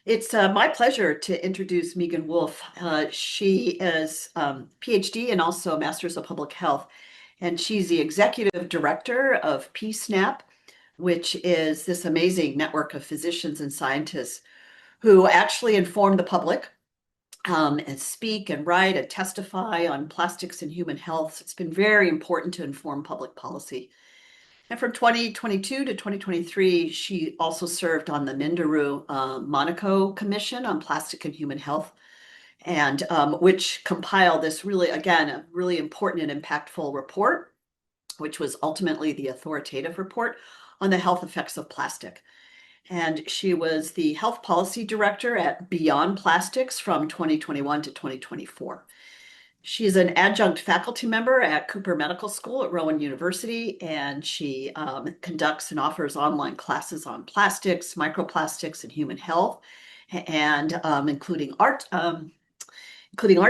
It's my pleasure to introduce Megan Wolff. She is Ph.D. and also a Master's of Public Health, and she's the executive director of PSNAP, which is this amazing network of physicians and scientists who actually inform the public and speak and write and testify on plastics and human health. It's been very important to inform public policy. And from 2022 to 2023, she also served on the Minderoo-Monaco Commission on Plastic and Human Health, and which compiled this really, again, a really important and impactful report, which was ultimately the authoritative report on the health effects of plastic. And she was the health policy director at Beyond Plastics from 2021 to 2024. She's an adjunct faculty member at Cooper Medical School at Rowan University, and she conducts and offers online classes on plastics, microplastics, and human health, and including art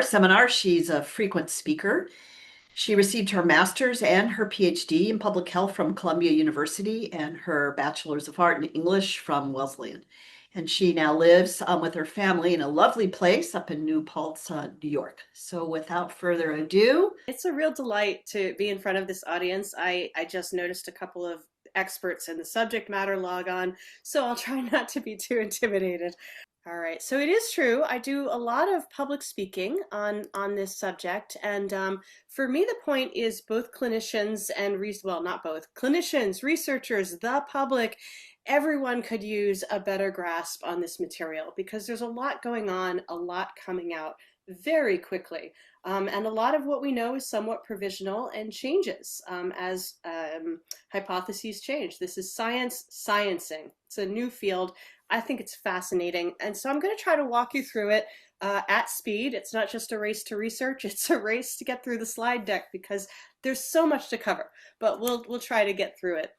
seminars. She's a frequent speaker. She received her master's and her PhD in public health from Columbia University and her bachelor's of art in English from Wesleyan. And she now lives with her family in a lovely place up in New Paltz, New York. So without further ado, It's a real delight to be in front of this audience. I just noticed a couple of experts in the subject matter log on, so I'll try not to be too intimidated. All right, so it is true. I do a lot of public speaking on this subject, and for me, the point is both clinicians and well, not both clinicians, researchers, the public. Everyone could use a better grasp on this material because there's a lot going on, a lot coming out very quickly. And a lot of what we know is somewhat provisional and changes as hypotheses change. This is science sciencing. It's a new field. I think it's fascinating. And so I'm going to try to walk you through it at speed. It's not just a race to research, it's a race to get through the slide deck because there's so much to cover, but we'll try to get through it.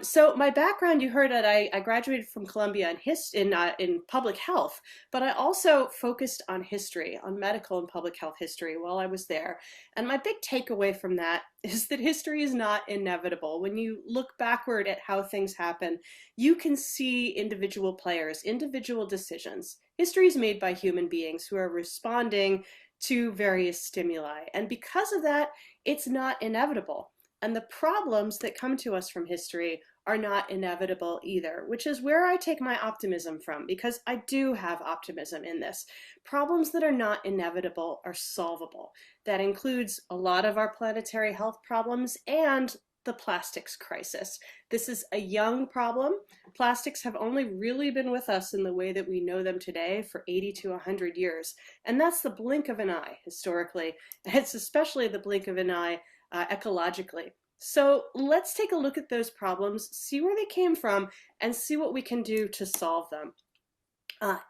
So my background, you heard that I graduated from Columbia in public health, but I also focused on history, on medical and public health history while I was there. And my big takeaway from that is that history is not inevitable. When you look backward at how things happen, you can see individual players, individual decisions. History is made by human beings who are responding to various stimuli. And because of that, it's not inevitable. And the problems that come to us from history are not inevitable either, which is where I take my optimism from, because I do have optimism in this. Problems that are not inevitable are solvable. That includes a lot of our planetary health problems and the plastics crisis. This is a young problem. Plastics have only really been with us in the way that we know them today for 80 to 100 years. And that's the blink of an eye, historically. It's especially the blink of an eye ecologically. So let's take a look at those problems, see where they came from, and see what we can do to solve them.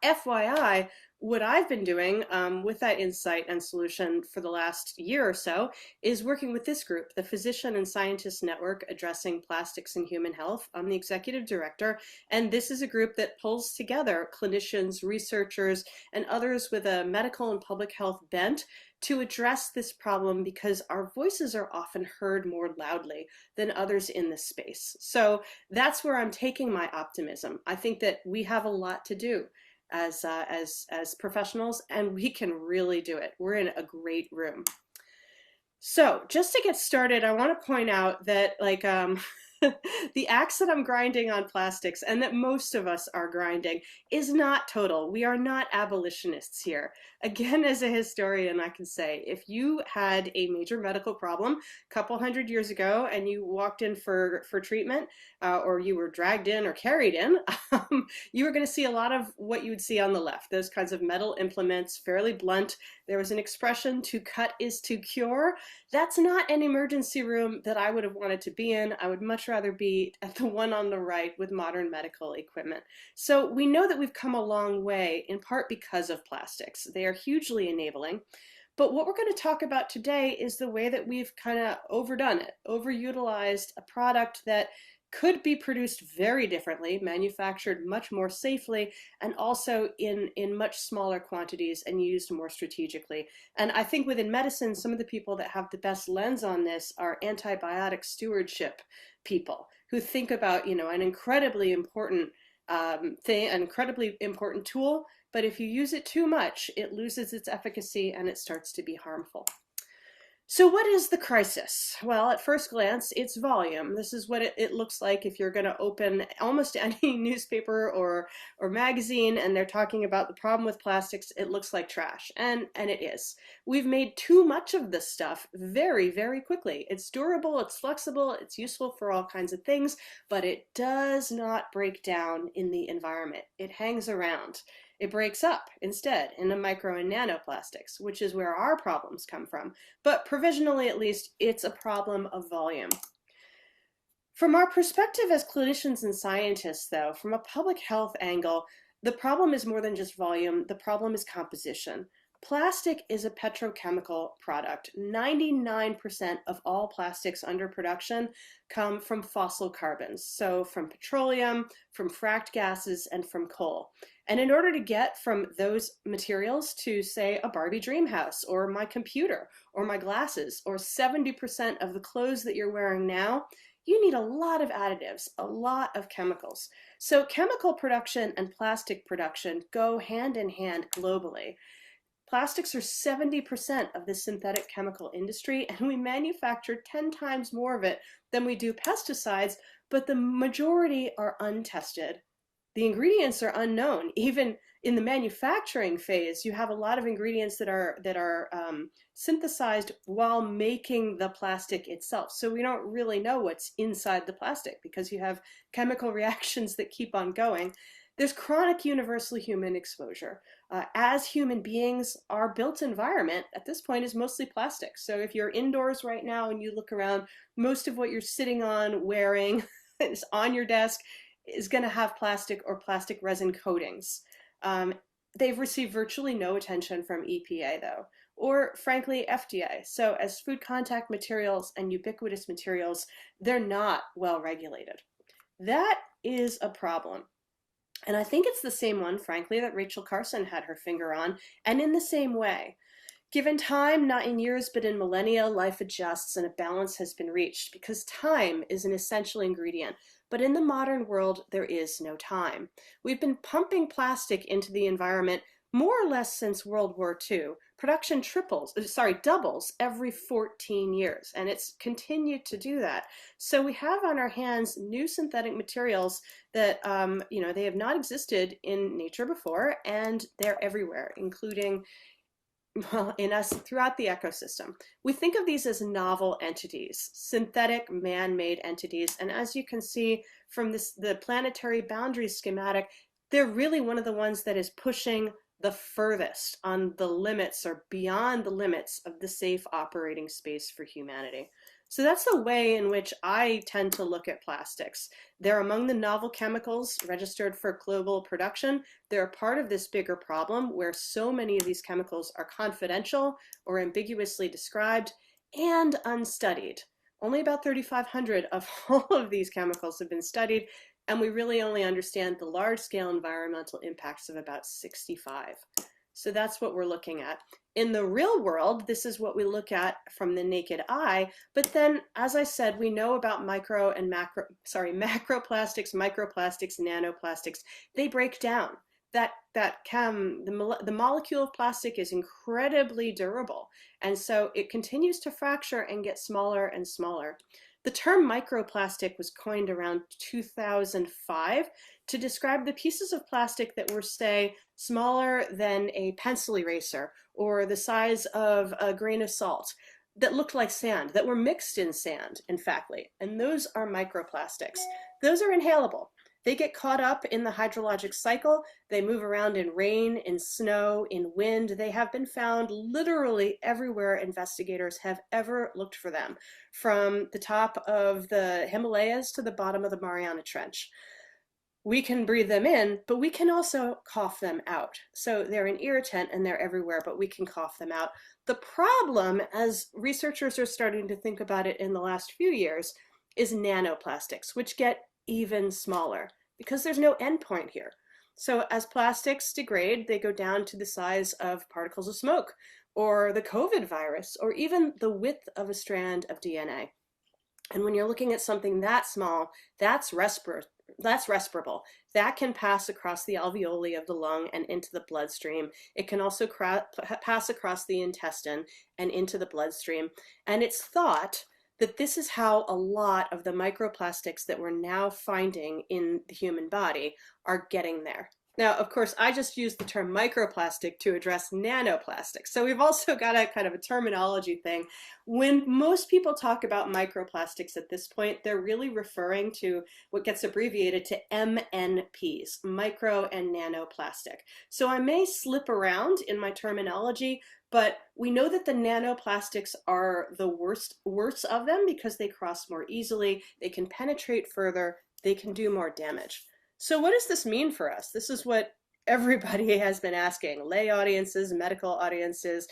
FYI, what I've been doing with that insight and solution for the last year or so is working with this group, the Physician and Scientist Network Addressing Plastics and Human Health. I'm the executive director, and this is a group that pulls together clinicians, researchers, and others with a medical and public health bent to address this problem because our voices are often heard more loudly than others in this space. So that's where I'm taking my optimism. I think that we have a lot to do as professionals, and we can really do it. We're in a great room. So just to get started, I want to point out that the axe that I'm grinding on plastics and that most of us are grinding is not total. We are not abolitionists here. Again, as a historian, I can say if you had a major medical problem a couple hundred years ago and you walked in for treatment or you were dragged in or carried in, you were going to see a lot of what you would see on the left, those kinds of metal implements, fairly blunt. There was an expression, to cut is to cure. That's not an emergency room that I would have wanted to be in. I would much rather be at the one on the right with modern medical equipment. So we know that we've come a long way, in part because of plastics. They are hugely enabling. But what we're going to talk about today is the way that we've kind of overdone it, overutilized a product that could be produced very differently, manufactured much more safely, and also in much smaller quantities and used more strategically. And I think within medicine, some of the people that have the best lens on this are antibiotic stewardship people who think about, an incredibly important thing, an incredibly important tool, but if you use it too much, it loses its efficacy and it starts to be harmful. So what is the crisis? Well, at first glance, it's volume. This is what it looks like if you're going to open almost any newspaper or magazine and they're talking about the problem with plastics. It looks like trash, and it is. We've made too much of this stuff very, very quickly. It's durable, it's flexible, it's useful for all kinds of things, but it does not break down in the environment. It hangs around. It breaks up instead into micro and nanoplastics, which is where our problems come from. But provisionally, at least, it's a problem of volume. From our perspective as clinicians and scientists, though, from a public health angle, the problem is more than just volume. The problem is composition. Plastic is a petrochemical product. 99% of all plastics under production come from fossil carbons, so from petroleum, from fracked gases, and from coal. And in order to get from those materials to, say, a Barbie dream house, or my computer, or my glasses, or 70% of the clothes that you're wearing now, you need a lot of additives, a lot of chemicals. So chemical production and plastic production go hand in hand globally. Plastics are 70% of the synthetic chemical industry, and we manufacture 10 times more of it than we do pesticides, but the majority are untested. The ingredients are unknown. Even in the manufacturing phase, you have a lot of ingredients that are synthesized while making the plastic itself. So we don't really know what's inside the plastic because you have chemical reactions that keep on going. There's chronic universal human exposure. As human beings, our built environment at this point is mostly plastic. So if you're indoors right now and you look around, most of what you're sitting on, wearing, is on your desk is going to have plastic or plastic resin coatings. They've received virtually no attention from EPA, though, or frankly, FDA. So as food contact materials and ubiquitous materials, they're not well regulated. That is a problem. And I think it's the same one, frankly, that Rachel Carson had her finger on, and in the same way. Given time, not in years, but in millennia, life adjusts and a balance has been reached because time is an essential ingredient. But in the modern world, there is no time. We've been pumping plastic into the environment more or less since World War II. Production doubles every 14 years, and it's continued to do that. So we have on our hands new synthetic materials that, they have not existed in nature before, and they're everywhere, including in us throughout the ecosystem. We think of these as novel entities, synthetic man-made entities, and as you can see from the planetary boundaries schematic, they're really one of the ones that is pushing the furthest on the limits or beyond the limits of the safe operating space for humanity. So that's the way in which I tend to look at plastics. They're among the novel chemicals registered for global production. They're a part of this bigger problem where so many of these chemicals are confidential or ambiguously described and unstudied. Only about 3,500 of all of these chemicals have been studied, and we really only understand the large-scale environmental impacts of about 65. So that's what we're looking at. In the real world, this is what we look at from the naked eye, but then, as I said, we know about macroplastics, microplastics, nanoplastics. They break down. The molecule of plastic is incredibly durable, and so it continues to fracture and get smaller and smaller. The term microplastic was coined around 2005 to describe the pieces of plastic that were, say, smaller than a pencil eraser or the size of a grain of salt, that looked like sand, that were mixed in sand, in fact. And those are microplastics. Those are inhalable. They get caught up in the hydrologic cycle. They move around in rain, in snow, in wind. They have been found literally everywhere investigators have ever looked for them, from the top of the Himalayas to the bottom of the Mariana Trench. We can breathe them in, but we can also cough them out. So they're an irritant and they're everywhere, but we can cough them out. The problem, as researchers are starting to think about it in the last few years, is nanoplastics, which get even smaller because there's no endpoint here. So as plastics degrade, they go down to the size of particles of smoke or the COVID virus or even the width of a strand of DNA. And when you're looking at something that small, that's That's respirable. That can pass across the alveoli of the lung and into the bloodstream. It can also pass across the intestine and into the bloodstream. And it's thought that this is how a lot of the microplastics that we're now finding in the human body are getting there. Now, of course, I just used the term microplastic to address nanoplastics. So we've also got a kind of a terminology thing. When most people talk about microplastics at this point, they're really referring to what gets abbreviated to MNPs, micro and nanoplastic. So I may slip around in my terminology, but we know that the nanoplastics are the worst of them because they cross more easily, they can penetrate further, they can do more damage. So what does this mean for us? This is what everybody has been asking, lay audiences, medical audiences,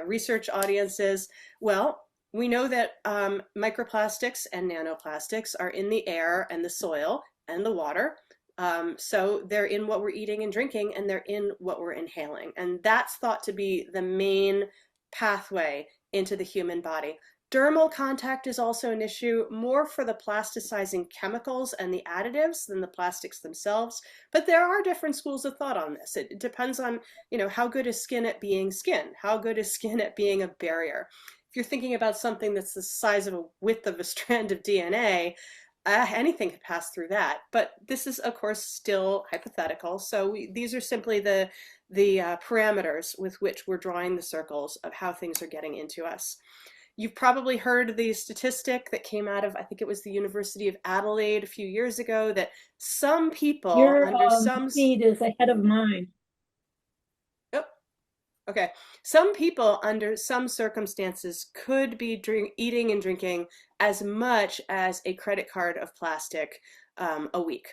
research audiences. Well, we know that microplastics and nanoplastics are in the air and the soil and the water. So they're in what we're eating and drinking, and they're in what we're inhaling. And that's thought to be the main pathway into the human body. Dermal contact is also an issue, more for the plasticizing chemicals and the additives than the plastics themselves. But there are different schools of thought on this. It depends on, how good is skin at being skin? How good is skin at being a barrier? If you're thinking about something that's the size of a width of a strand of DNA, anything could pass through that. But this is, of course, still hypothetical. So these are simply the parameters with which we're drawing the circles of how things are getting into us. You've probably heard the statistic that came out of, I think it was the University of Adelaide a few years ago, that some people Your under some feed is ahead of mine. Oh, okay. Some people under some circumstances could be eating and drinking as much as a credit card of plastic a week.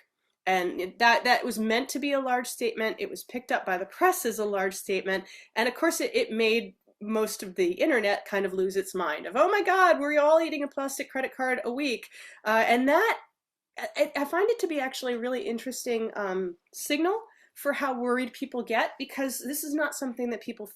And that was meant to be a large statement. It was picked up by the press as a large statement. And of course, it made most of the internet kind of lose its mind of, oh my God, we're all eating a plastic credit card a week. And that, I find it to be actually a really interesting signal for how worried people get, because this is not something that people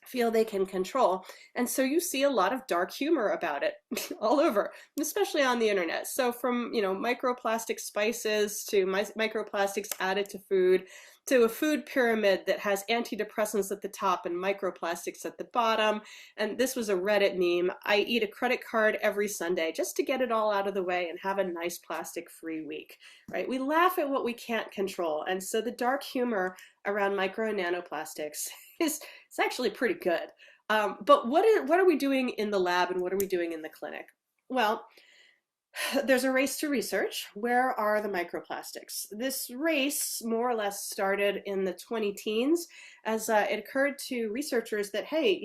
feel they can control. And so you see a lot of dark humor about it all over, especially on the internet. So from, microplastic spices to microplastics added to food, to a food pyramid that has antidepressants at the top and microplastics at the bottom. And this was a Reddit meme. I eat a credit card every Sunday just to get it all out of the way and have a nice plastic-free week, right? We laugh at what we can't control. And so the dark humor around micro and nanoplastics is actually pretty good. But what are we doing in the lab and what are we doing in the clinic? Well, there's a race to research. Where are the microplastics? This race more or less started in the 20-teens as it occurred to researchers that, hey,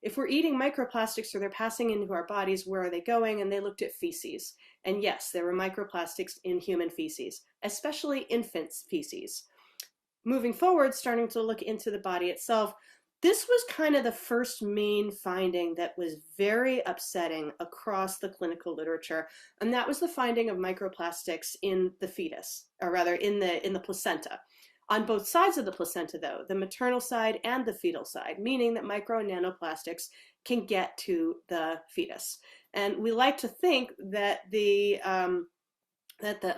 if we're eating microplastics or they're passing into our bodies, where are they going? And they looked at feces. And yes, there were microplastics in human feces, especially infants' feces. Moving forward, starting to look into the body itself, this was kind of the first main finding that was very upsetting across the clinical literature, and that was the finding of microplastics in the fetus, or rather in the placenta. On both sides of the placenta, though, the maternal side and the fetal side, meaning that micro and nanoplastics can get to the fetus. And we like to think that the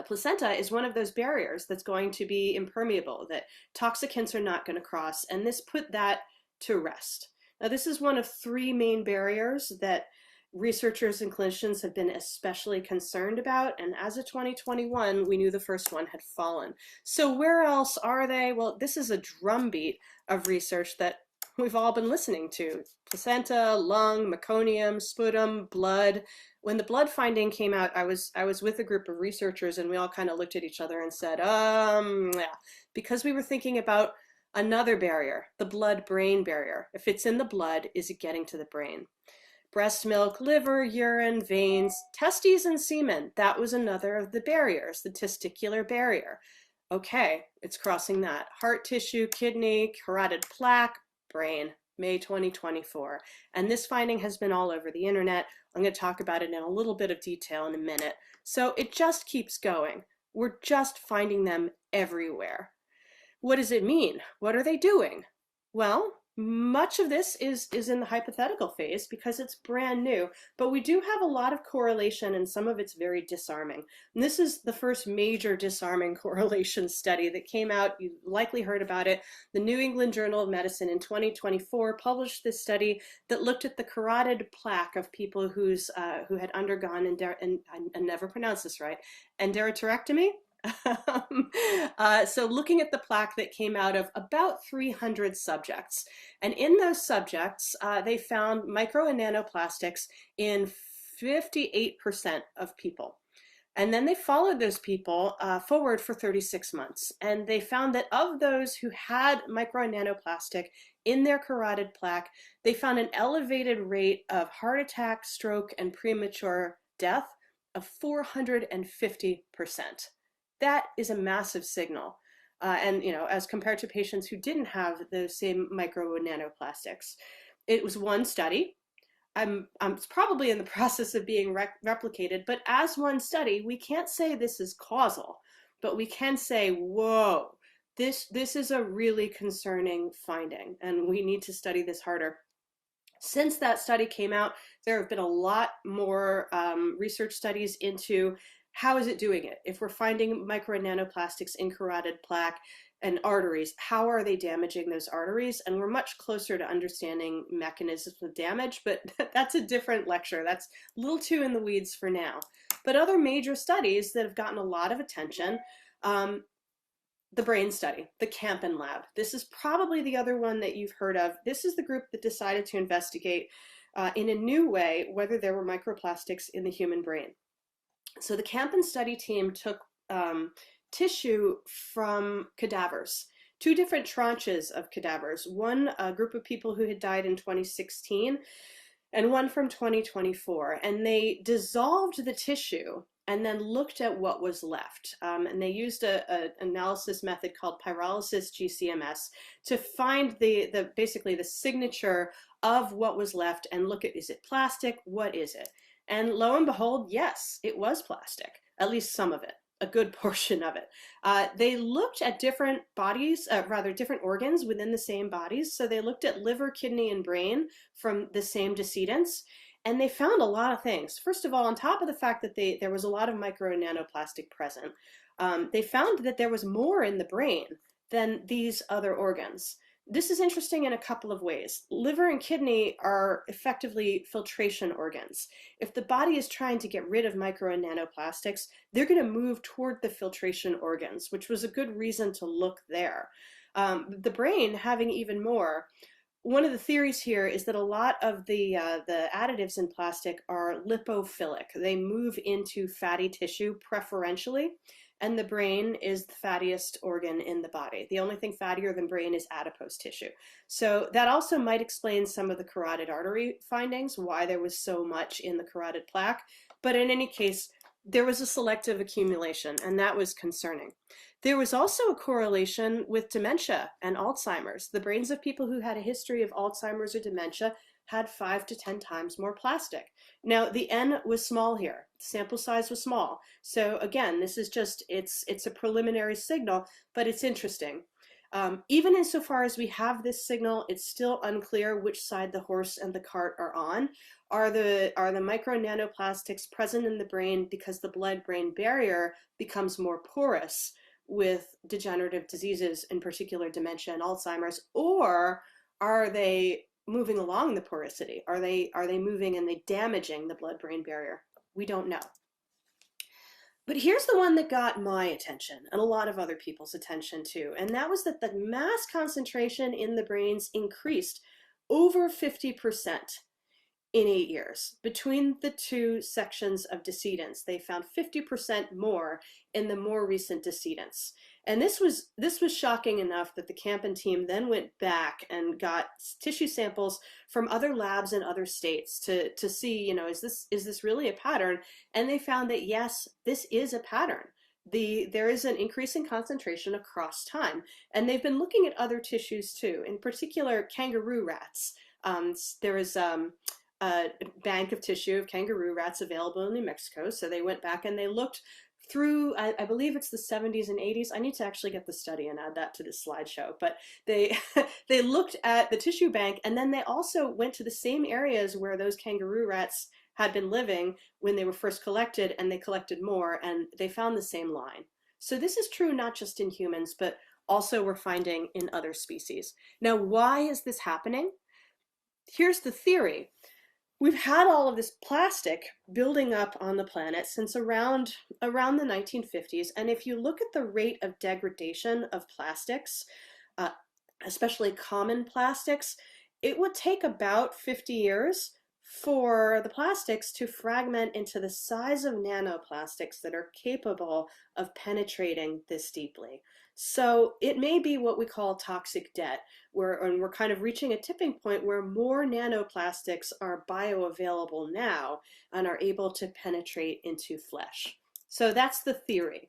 placenta is one of those barriers that's going to be impermeable, that toxicants are not going to cross, and this put that to rest. Now, this is one of three main barriers that researchers and clinicians have been especially concerned about, and as of 2021, we knew the first one had fallen. So where else are they? Well, this is a drumbeat of research that we've all been listening to. Placenta, lung, meconium, sputum, blood. When the blood finding came out, I was with a group of researchers and we all kind of looked at each other and said, yeah, because we were thinking about another barrier, the blood-brain barrier. If it's in the blood, is it getting to the brain? Breast milk, liver, urine, veins, testes, and semen. That was another of the barriers, the testicular barrier. Okay, it's crossing that. Heart tissue, kidney, carotid plaque, brain, May 2024. And this finding has been all over the internet. I'm going to talk about it in a little bit of detail in a minute. So it just keeps going. We're just finding them everywhere. What does it mean? What are they doing? Well, Much of this is in the hypothetical phase because it's brand new, but we do have a lot of correlation and some of it's very disarming. And this is the first major disarming correlation study that came out. You likely heard about it. The New England Journal of Medicine in 2024 published this study that looked at the carotid plaque of people who had undergone, and I never pronounce this right, endarterectomy. So looking at the plaque that came out of about 300 subjects. And in those subjects, they found micro and nanoplastics in 58% of people. And then they followed those people forward for 36 months. And they found that of those who had micro and nanoplastic in their carotid plaque, they found an elevated rate of heart attack, stroke, and premature death of 450%. That is a massive signal. And, as compared to patients who didn't have those same micro and nanoplastics. It was one study. I'm probably in the process of being replicated, but as one study, we can't say this is causal, but we can say, whoa, this is a really concerning finding, and we need to study this harder. Since that study came out, there have been a lot more research studies into how is it doing it? If we're finding micro and nanoplastics in carotid plaque and arteries, how are they damaging those arteries? And we're much closer to understanding mechanisms of damage, but that's a different lecture. That's a little too in the weeds for now. But other major studies that have gotten a lot of attention, the brain study, the Campen lab. This is probably the other one that you've heard of. This is the group that decided to investigate in a new way whether there were microplastics in the human brain. So the Campen study team took tissue from cadavers, two different tranches of cadavers, one a group of people who had died in 2016 and one from 2024. And they dissolved the tissue and then looked at what was left. And they used an analysis method called pyrolysis GCMS to find basically the signature of what was left and look at, is it plastic? What is it? And lo and behold, yes, it was plastic, at least some of it, a good portion of it. They looked at different bodies, different organs within the same bodies. So they looked at liver, kidney, and brain from the same decedents. And they found a lot of things. First of all, on top of the fact that there was a lot of micro and nanoplastic present, they found that there was more in the brain than these other organs. This is interesting in a couple of ways. Liver and kidney are effectively filtration organs. If the body is trying to get rid of micro and nanoplastics, they're going to move toward the filtration organs, which was a good reason to look there. The brain having even more. One of the theories here is that a lot of the additives in plastic are lipophilic. They move into fatty tissue preferentially, and the brain is the fattiest organ in the body. The only thing fattier than brain is adipose tissue. So that also might explain some of the carotid artery findings, why there was so much in the carotid plaque. But in any case, there was a selective accumulation, and that was concerning. There was also a correlation with dementia and Alzheimer's. The brains of people who had a history of Alzheimer's or dementia had 5 to 10 times more plastic. Now, the N was small here. The sample size was small. So again, this is just, it's a preliminary signal, but it's interesting. Even insofar as we have this signal, it's still unclear which side the horse and the cart are on. Are the micro nanoplastics present in the brain because the blood-brain barrier becomes more porous with degenerative diseases, in particular dementia and Alzheimer's, or are they moving along the porosity? Are they moving and they damaging the blood-brain barrier? We don't know. But here's the one that got my attention and a lot of other people's attention too, and that was that the mass concentration in the brains increased over 50% in 8 years. Between the two sections of decedents, they found 50% more in the more recent decedents. And this was shocking enough that the Campen team then went back and got tissue samples from other labs in other states to see, is this really a pattern? And they found that yes, this is a pattern. There is an increase in concentration across time. And they've been looking at other tissues too, in particular kangaroo rats. There is a bank of tissue of kangaroo rats available in New Mexico. So they went back and they looked through, I believe it's the 70s and 80s. I need to actually get the study and add that to this slideshow. But they they looked at the tissue bank, and then they also went to the same areas where those kangaroo rats had been living when they were first collected, and they collected more, and they found the same line. So this is true not just in humans, but also we're finding in other species. Now, why is this happening? Here's the theory. We've had all of this plastic building up on the planet since around the 1950s. And if you look at the rate of degradation of plastics, especially common plastics, it would take about 50 years for the plastics to fragment into the size of nanoplastics that are capable of penetrating this deeply. So it may be what we call toxic debt, and we're kind of reaching a tipping point where more nanoplastics are bioavailable now and are able to penetrate into flesh. So that's the theory.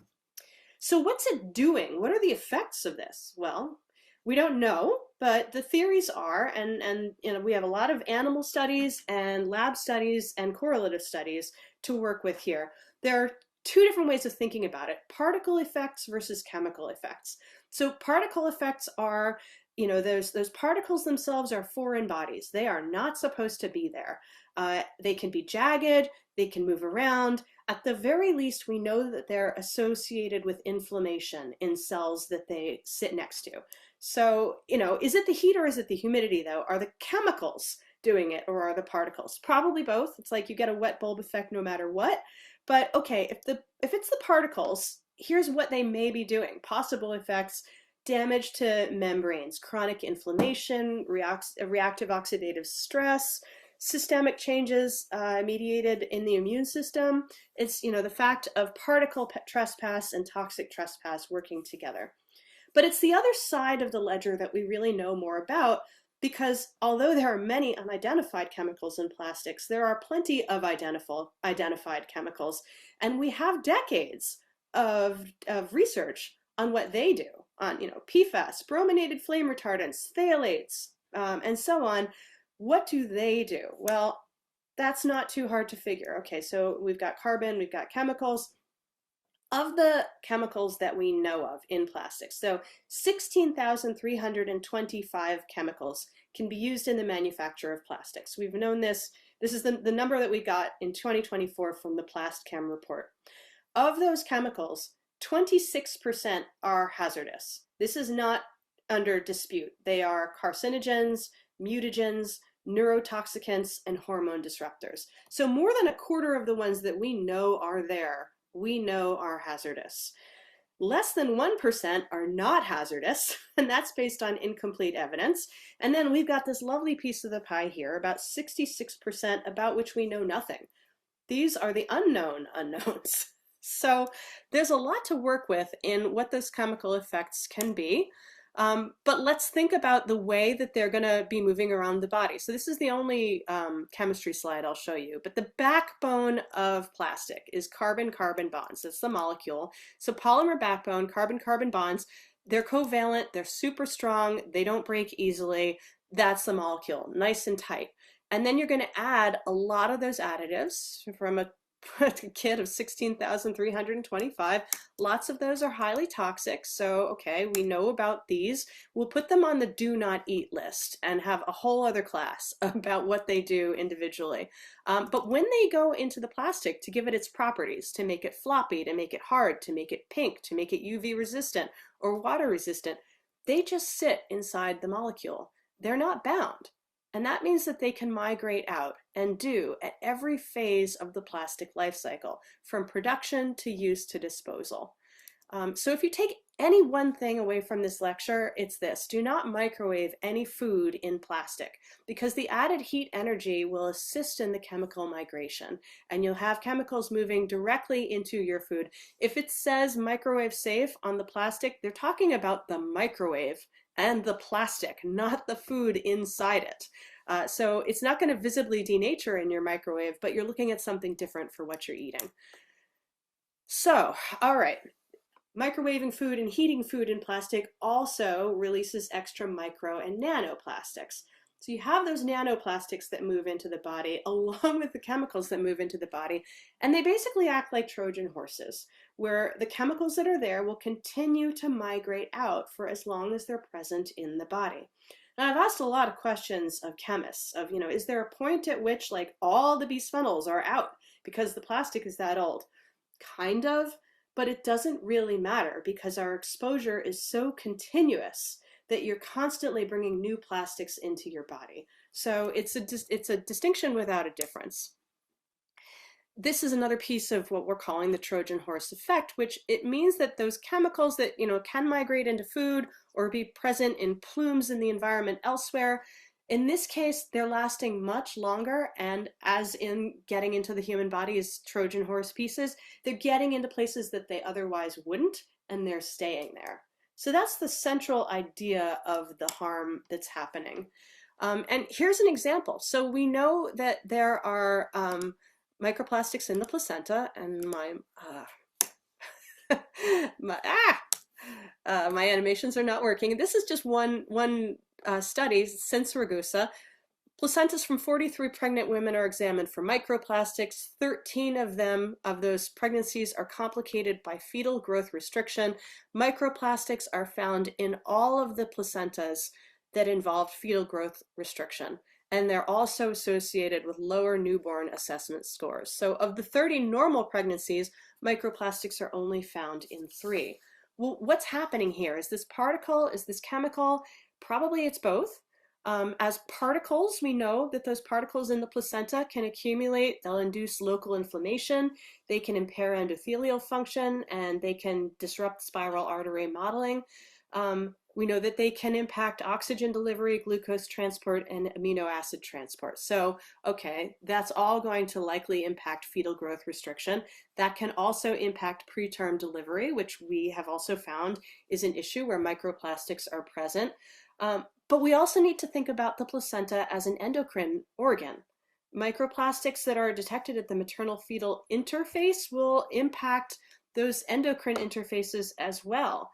So what's it doing? What are the effects of this? Well, we don't know, but the theories are, and we have a lot of animal studies and lab studies and correlative studies to work with here. There are two different ways of thinking about it: particle effects versus chemical effects. So particle effects are, those particles themselves are foreign bodies. They are not supposed to be there. They can be jagged, they can move around. At the very least, we know that they're associated with inflammation in cells that they sit next to. So, is it the heat or is it the humidity, though? Are the chemicals doing it, or are the particles? Probably both. It's like you get a wet bulb effect no matter what. But okay, if it's the particles, here's what they may be doing. Possible effects: damage to membranes, chronic inflammation, reactive oxidative stress, systemic changes mediated in the immune system. It's, the fact of particle trespass and toxic trespass working together. But it's the other side of the ledger that we really know more about, because although there are many unidentified chemicals in plastics, there are plenty of identified chemicals, and we have decades of research on what they do, on PFAS, brominated flame retardants, phthalates, and so on. What do they do? Well, that's not too hard to figure. Okay, so we've got carbon, we've got chemicals. Of the chemicals that we know of in plastics, so 16,325 chemicals can be used in the manufacture of plastics. We've known this. This is the number that we got in 2024 from the PlastChem report. Of those chemicals, 26% are hazardous. This is not under dispute. They are carcinogens, mutagens, neurotoxicants, and hormone disruptors. So more than a quarter of the ones that we know are there, we know are hazardous. Less than 1% are not hazardous, and that's based on incomplete evidence. And then we've got this lovely piece of the pie here, about 66%, about which we know nothing. These are the unknown unknowns. So there's a lot to work with in what those chemical effects can be. But let's think about the way that they're going to be moving around the body. So this is the only chemistry slide I'll show you. But the backbone of plastic is carbon-carbon bonds. That's the molecule. So polymer backbone, carbon-carbon bonds, they're covalent, they're super strong, they don't break easily. That's the molecule, nice and tight. And then you're going to add a lot of those additives from a kit of 16,325. Lots of those are highly toxic. So, okay, we know about these. We'll put them on the do not eat list and have a whole other class about what they do individually. But when they go into the plastic to give it its properties, to make it floppy, to make it hard, to make it pink, to make it UV resistant or water resistant, they just sit inside the molecule. They're not bound. And that means that they can migrate out, and do, at every phase of the plastic life cycle, from production to use to disposal. So if you take any one thing away from this lecture, it's this: do not microwave any food in plastic, because the added heat energy will assist in the chemical migration, and you'll have chemicals moving directly into your food. If it says microwave safe on the plastic, they're talking about the microwave and the plastic, not the food inside it. So it's not going to visibly denature in your microwave, but you're looking at something different for what you're eating. So, all right. Microwaving food and heating food in plastic also releases extra micro and nanoplastics. So you have those nanoplastics that move into the body along with the chemicals that move into the body, and they basically act like Trojan horses, where the chemicals that are there will continue to migrate out for as long as they're present in the body. Now, I've asked a lot of questions of chemists of, is there a point at which like all the bisphenols are out because the plastic is that old? Kind of, but it doesn't really matter because our exposure is so continuous that you're constantly bringing new plastics into your body. So it's a distinction without a difference. This is another piece of what we're calling the Trojan horse effect, which it means that those chemicals that can migrate into food or be present in plumes in the environment elsewhere, in this case, they're lasting much longer, and as in getting into the human body as Trojan horse pieces, they're getting into places that they otherwise wouldn't, and they're staying there. So that's the central idea of the harm that's happening. And here's an example. So we know that there are microplastics in the placenta, and my animations are not working. This is just one study since Ragusa. Placentas from 43 pregnant women are examined for microplastics. 13 of those pregnancies are complicated by fetal growth restriction. Microplastics are found in all of the placentas that involved fetal growth restriction, and they're also associated with lower newborn assessment scores. So of the 30 normal pregnancies, microplastics are only found in 3. Well, what's happening here? Is this particle? Is this chemical? Probably it's both. As particles, we know that those particles in the placenta can accumulate, they'll induce local inflammation, they can impair endothelial function, and they can disrupt spiral artery modeling. We know that they can impact oxygen delivery, glucose transport, and amino acid transport. So, okay, that's all going to likely impact fetal growth restriction. That can also impact preterm delivery, which we have also found is an issue where microplastics are present. But we also need to think about the placenta as an endocrine organ. Microplastics that are detected at the maternal-fetal interface will impact those endocrine interfaces as well.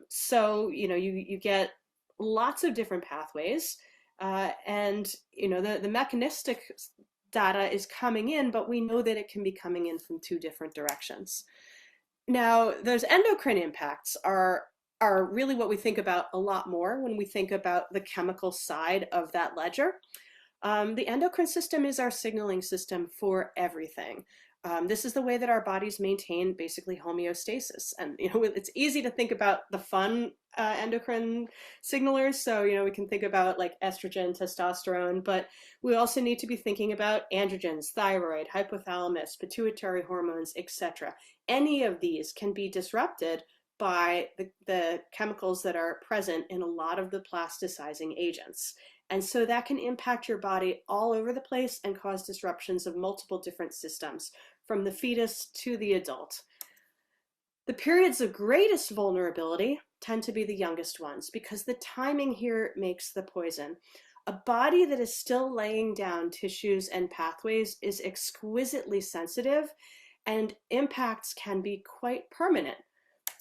So, you get lots of different pathways, and, the mechanistic data is coming in, but we know that it can be coming in from 2 different directions. Now, those endocrine impacts are really what we think about a lot more when we think about the chemical side of that ledger. The endocrine system is our signaling system for everything. This is the way that our bodies maintain basically homeostasis. And, it's easy to think about the fun endocrine signalers. So, we can think about like estrogen, testosterone, but we also need to be thinking about androgens, thyroid, hypothalamus, pituitary hormones, etc. Any of these can be disrupted by the chemicals that are present in a lot of the plasticizing agents. And so that can impact your body all over the place and cause disruptions of multiple different systems, from the fetus to the adult. The periods of greatest vulnerability tend to be the youngest ones because the timing here makes the poison. A body that is still laying down tissues and pathways is exquisitely sensitive, and impacts can be quite permanent.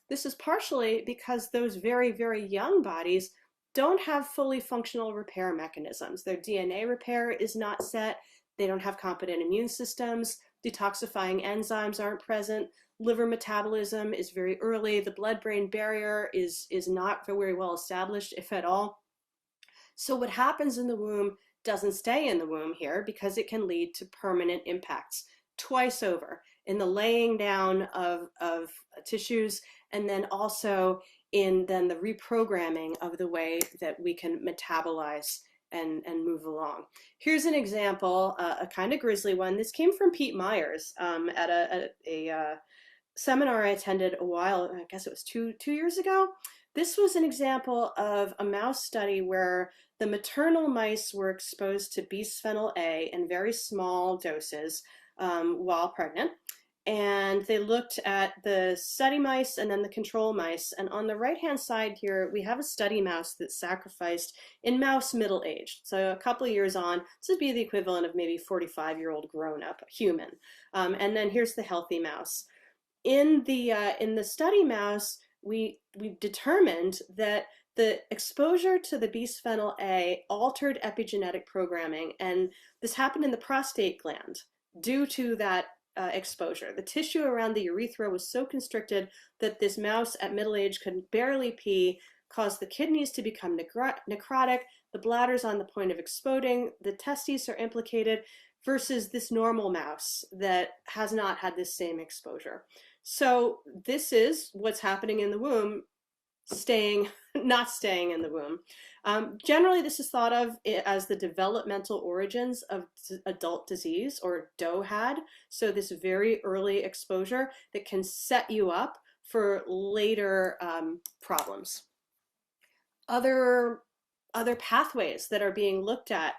This is partially because those very, very young bodies don't have fully functional repair mechanisms. Their DNA repair is not set. They don't have competent immune systems. Detoxifying enzymes aren't present. Liver metabolism is very early. The blood-brain barrier is not very well established, if at all. So what happens in the womb doesn't stay in the womb here because it can lead to permanent impacts twice over in the laying down of tissues, and then also in then the reprogramming of the way that we can metabolize and move along. Here's an example, a kind of grisly one. This came from Pete Myers at a seminar I attended a while, I guess it was two years ago. This was an example of a mouse study where the maternal mice were exposed to bisphenol A in very small doses while pregnant. And they looked at the study mice and then the control mice. And on the right-hand side here, we have a study mouse that's sacrificed in mouse middle-aged. So a couple of years on, this would be the equivalent of maybe 45-year-old grown-up human. And then here's the healthy mouse. In the study mouse, we determined that the exposure to the bisphenol A altered epigenetic programming, and this happened in the prostate gland due to that exposure. The tissue around the urethra was so constricted that this mouse at middle age could barely pee, caused the kidneys to become necrotic, the bladder's on the point of exploding, the testes are implicated, versus this normal mouse that has not had this same exposure. So this is what's happening in the womb, not staying in the womb. Generally, this is thought of as the developmental origins of adult disease, or DOHAD. So this very early exposure that can set you up for later problems. Other pathways that are being looked at,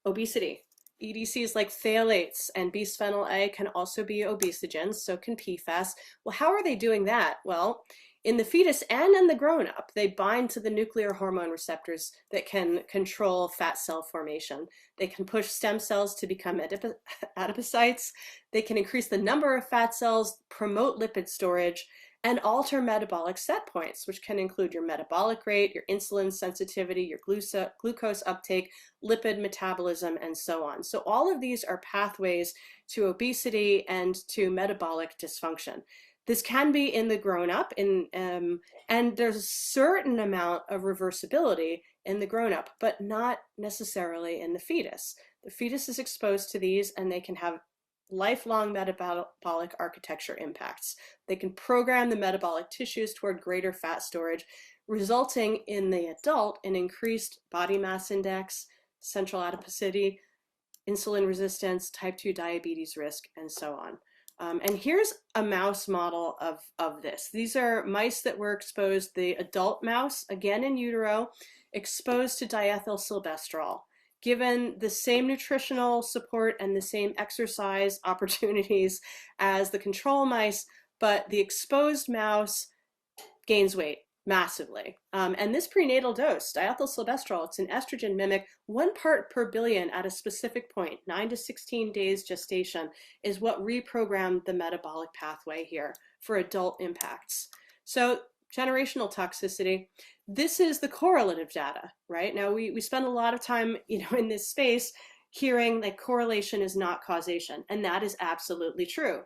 obesity. EDCs like phthalates and bisphenol A can also be obesogens, so can PFAS. Well, how are they doing that? Well, in the fetus and in the grown-up, they bind to the nuclear hormone receptors that can control fat cell formation. They can push stem cells to become adipocytes. They can increase the number of fat cells, promote lipid storage, and alter metabolic set points, which can include your metabolic rate, your insulin sensitivity, your glucose uptake, lipid metabolism, and so on. So all of these are pathways to obesity and to metabolic dysfunction. This can be in the grown-up, and there's a certain amount of reversibility in the grown-up, but not necessarily in the fetus. The fetus is exposed to these, and they can have lifelong metabolic architecture impacts. They can program the metabolic tissues toward greater fat storage, resulting in the adult in increased body mass index, central adiposity, insulin resistance, type 2 diabetes risk, and so on. And here's a mouse model of this. These are mice that were exposed, the adult mouse, again in utero, exposed to diethylstilbestrol, given the same nutritional support and the same exercise opportunities as the control mice, but the exposed mouse gains weight massively. And this prenatal dose, diethylstilbestrol, it's an estrogen mimic, 1 part per billion at a specific point, 9 to 16 days gestation, is what reprogrammed the metabolic pathway here for adult impacts. So generational toxicity, this is the correlative data, right? Now we spend a lot of time, in this space hearing like correlation is not causation, and that is absolutely true.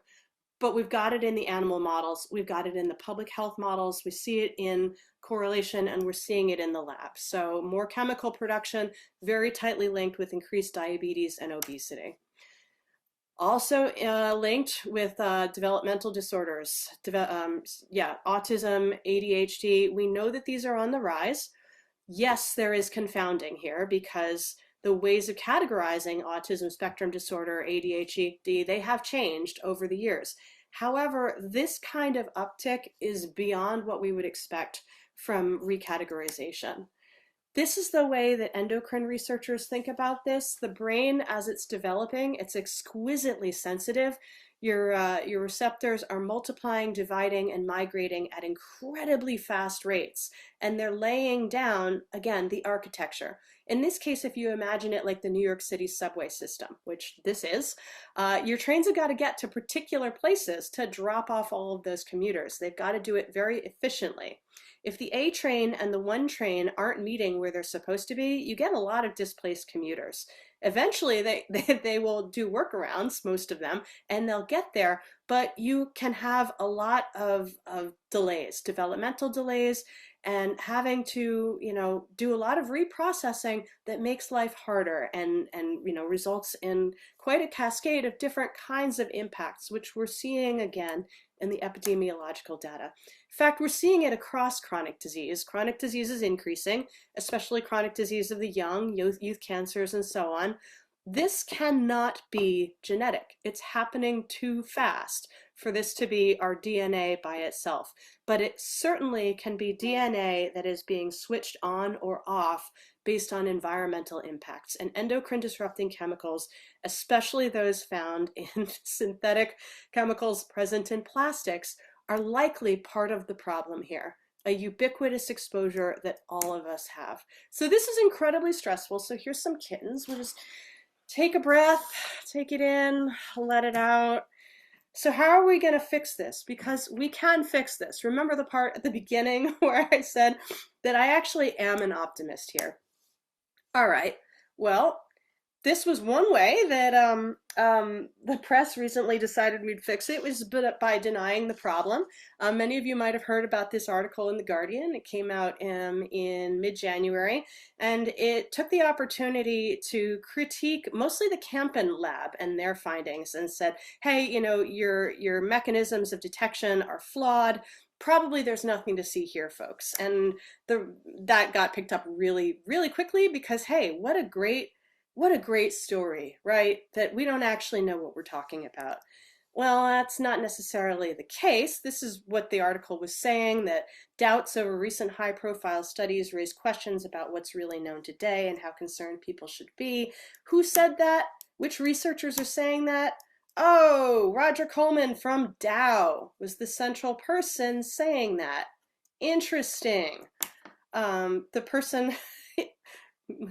But we've got it in the animal models, we've got it in the public health models, we see it in correlation, and we're seeing it in the lab. So more chemical production, very tightly linked with increased diabetes and obesity. Also linked with developmental disorders, autism, ADHD. We know that these are on the rise. Yes, there is confounding here because the ways of categorizing autism spectrum disorder, ADHD, they have changed over the years. However, this kind of uptick is beyond what we would expect from recategorization. This is the way that endocrine researchers think about this. The brain, as it's developing, it's exquisitely sensitive. Your receptors are multiplying, dividing, and migrating at incredibly fast rates. And they're laying down, again, the architecture. In this case, if you imagine it like the New York City subway system, which this is, your trains have got to get to particular places to drop off all of those commuters. They've got to do it very efficiently. If the A train and the 1 train aren't meeting where they're supposed to be, you get a lot of displaced commuters. Eventually, they will do workarounds, most of them, and they'll get there, but you can have a lot of delays, developmental delays, and having to, do a lot of reprocessing that makes life harder and results in quite a cascade of different kinds of impacts, which we're seeing again in the epidemiological data. In fact, we're seeing it across chronic disease. Chronic disease is increasing, especially chronic disease of the young, youth cancers, and so on. This cannot be genetic. It's happening too fast for this to be our DNA by itself. But it certainly can be DNA that is being switched on or off based on environmental impacts. And endocrine disrupting chemicals, especially those found in synthetic chemicals present in plastics, are likely part of the problem here. A ubiquitous exposure that all of us have. So this is incredibly stressful. So here's some kittens. We'll just take a breath, take it in, let it out. So how are we going to fix this? Because we can fix this. Remember the part at the beginning where I said that I actually am an optimist here. All right. Well, this was one way that the press recently decided we'd fix it, was by denying the problem. Many of you might have heard about this article in The Guardian. It came out in mid-January, and it took the opportunity to critique mostly the Campen lab and their findings, and said, hey, you know, your mechanisms of detection are flawed. Probably there's nothing to see here, folks. And that got picked up really, really quickly because, hey, what a great story, right? That we don't actually know what we're talking about. Well, that's not necessarily the case. This is what the article was saying, that doubts over recent high-profile studies raise questions about what's really known today and how concerned people should be. Who said that? Which researchers are saying that? Oh, Roger Coleman from Dow was the central person saying that. Interesting. The person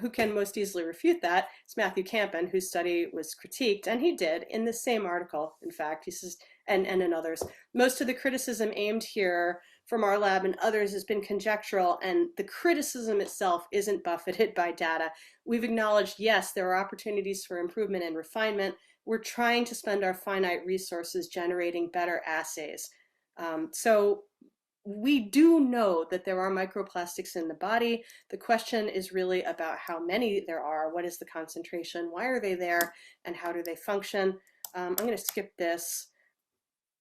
who can most easily refute that is Matthew Campen, whose study was critiqued, and he did in the same article, in fact. He says, and in others, most of the criticism aimed here from our lab and others has been conjectural, and the criticism itself isn't buffeted by data. We've acknowledged, yes, there are opportunities for improvement and refinement. We're trying to spend our finite resources generating better assays. So we do know that there are microplastics in the body. The question is really about how many there are, what is the concentration, why are they there, and how do they function. I'm going to skip this.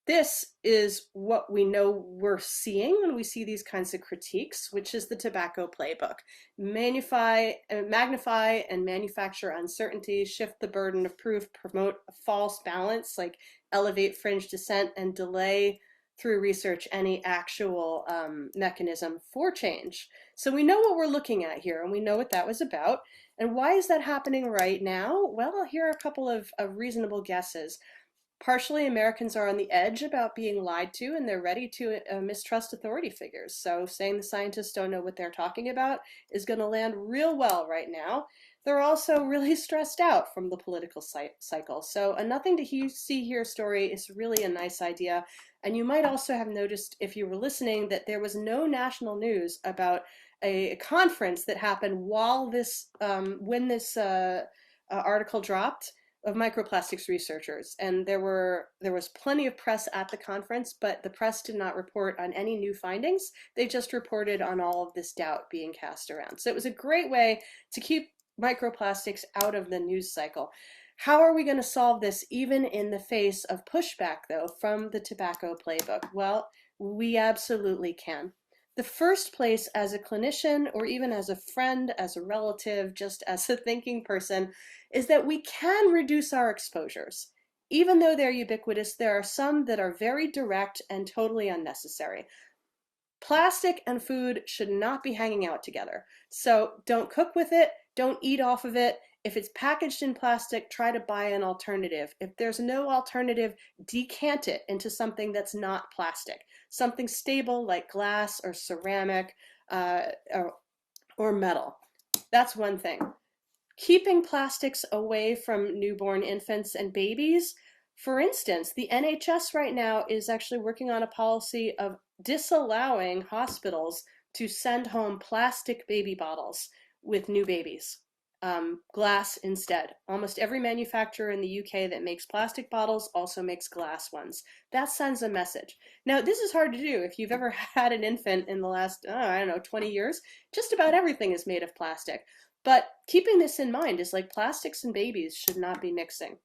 This is what we know we're seeing when we see these kinds of critiques, which is the tobacco playbook. Magnify and manufacture uncertainty, shift the burden of proof, promote a false balance, like elevate fringe dissent, and delay through research any actual mechanism for change. So we know what we're looking at here, and we know what that was about. And why is that happening right now? Well, here are a couple of reasonable guesses. Partially, Americans are on the edge about being lied to, and they're ready to mistrust authority figures. So saying the scientists don't know what they're talking about is going to land real well right now. They're also really stressed out from the political cycle. So a nothing to see here story is really a nice idea. And you might also have noticed, if you were listening, that there was no national news about a conference that happened while this, when this article dropped, of microplastics researchers, and there was plenty of press at the conference, but the press did not report on any new findings. They just reported on all of this doubt being cast around. So it was a great way to keep microplastics out of the news cycle. How are we going to solve this even in the face of pushback, though, from the tobacco playbook? Well, we absolutely can. The first place, as a clinician or even as a friend, as a relative, just as a thinking person, is that we can reduce our exposures. Even though they're ubiquitous, there are some that are very direct and totally unnecessary. Plastic and food should not be hanging out together. So don't cook with it, don't eat off of it. If it's packaged in plastic, try to buy an alternative. If there's no alternative, decant it into something that's not plastic. Something stable like glass or ceramic or metal. That's one thing. Keeping plastics away from newborn infants and babies. For instance, the NHS right now is actually working on a policy of disallowing hospitals to send home plastic baby bottles with new babies. Glass instead. Almost every manufacturer in the UK that makes plastic bottles also makes glass ones. That sends a message. Now, this is hard to do. If you've ever had an infant in the last, I don't know, 20 years, just about everything is made of plastic. But keeping this in mind is like plastics and babies should not be mixing.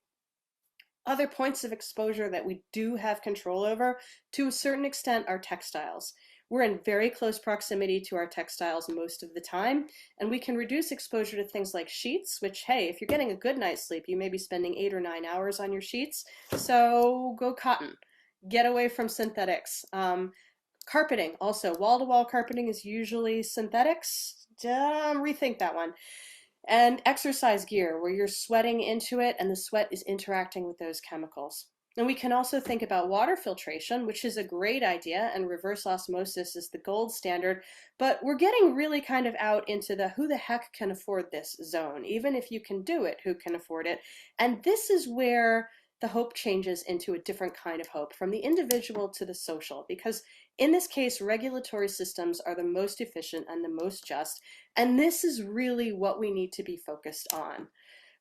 Other points of exposure that we do have control over, to a certain extent, are textiles. We're in very close proximity to our textiles most of the time, and we can reduce exposure to things like sheets, which, hey, if you're getting a good night's sleep, you may be spending 8 or 9 hours on your sheets, so go cotton. Get away from synthetics. Carpeting, also, wall-to-wall carpeting is usually synthetics. Rethink that one. And exercise gear, where you're sweating into it and the sweat is interacting with those chemicals. And we can also think about water filtration, which is a great idea, and reverse osmosis is the gold standard, but we're getting really kind of out into the who the heck can afford this zone. Even if you can do it, who can afford it? And this is where the hope changes into a different kind of hope, from the individual to the social, because in this case, regulatory systems are the most efficient and the most just, and this is really what we need to be focused on.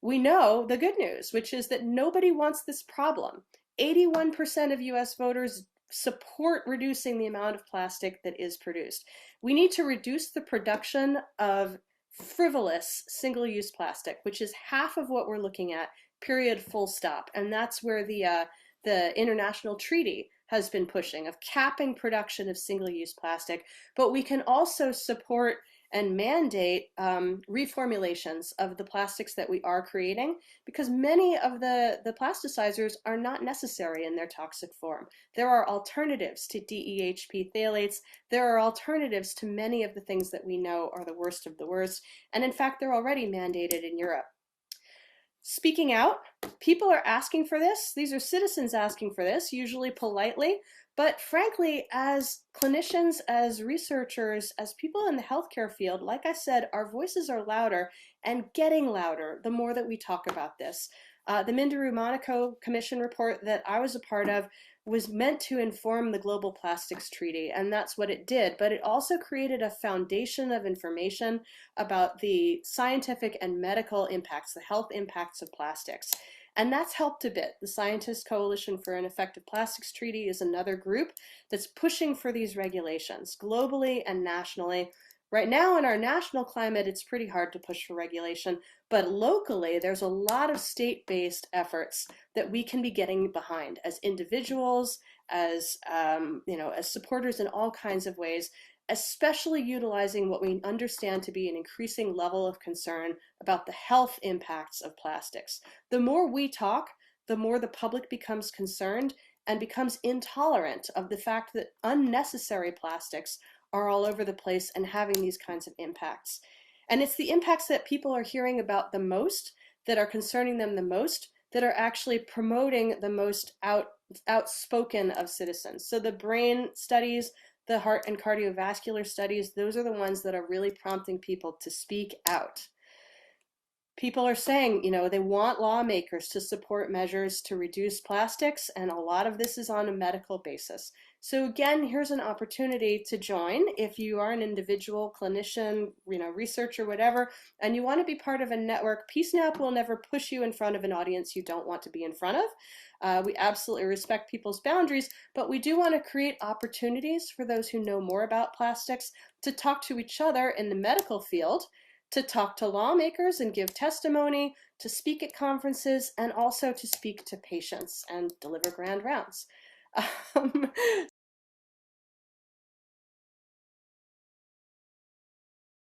We know the good news, which is that nobody wants this problem. 81% of US voters support reducing the amount of plastic that is produced. We need to reduce the production of frivolous single-use plastic, which is half of what we're looking at, period, full stop. And that's where the international treaty has been pushing, of capping production of single-use plastic. But we can also support and mandate reformulations of the plastics that we are creating, because many of the plasticizers are not necessary in their toxic form. There are alternatives to DEHP phthalates. There are alternatives to many of the things that we know are the worst of the worst. And in fact, they're already mandated in Europe. Speaking out, people are asking for this. These are citizens asking for this, usually politely. But frankly, as clinicians, as researchers, as people in the healthcare field, like I said, our voices are louder and getting louder the more that we talk about this. The Minderoo-Monaco Commission report that I was a part of was meant to inform the Global Plastics Treaty, and that's what it did. But it also created a foundation of information about the scientific and medical impacts, the health impacts of plastics. And that's helped a bit. The Scientist Coalition for an Effective Plastics Treaty is another group that's pushing for these regulations globally and nationally. Right now in our national climate, it's pretty hard to push for regulation, but locally there's a lot of state-based efforts that we can be getting behind as individuals, as as supporters in all kinds of ways, especially utilizing what we understand to be an increasing level of concern about the health impacts of plastics. The more we talk, the more the public becomes concerned and becomes intolerant of the fact that unnecessary plastics are all over the place and having these kinds of impacts. And it's the impacts that people are hearing about the most, that are concerning them the most, that are actually promoting the most outspoken of citizens. So the brain studies, the heart and cardiovascular studies, those are the ones that are really prompting people to speak out. People are saying, they want lawmakers to support measures to reduce plastics, and a lot of this is on a medical basis. So again, here's an opportunity to join if you are an individual, clinician, researcher, whatever, and you want to be part of a network. PeaceNap will never push you in front of an audience you don't want to be in front of. We absolutely respect people's boundaries, but we do want to create opportunities for those who know more about plastics to talk to each other in the medical field, to talk to lawmakers and give testimony, to speak at conferences, and also to speak to patients and deliver grand rounds.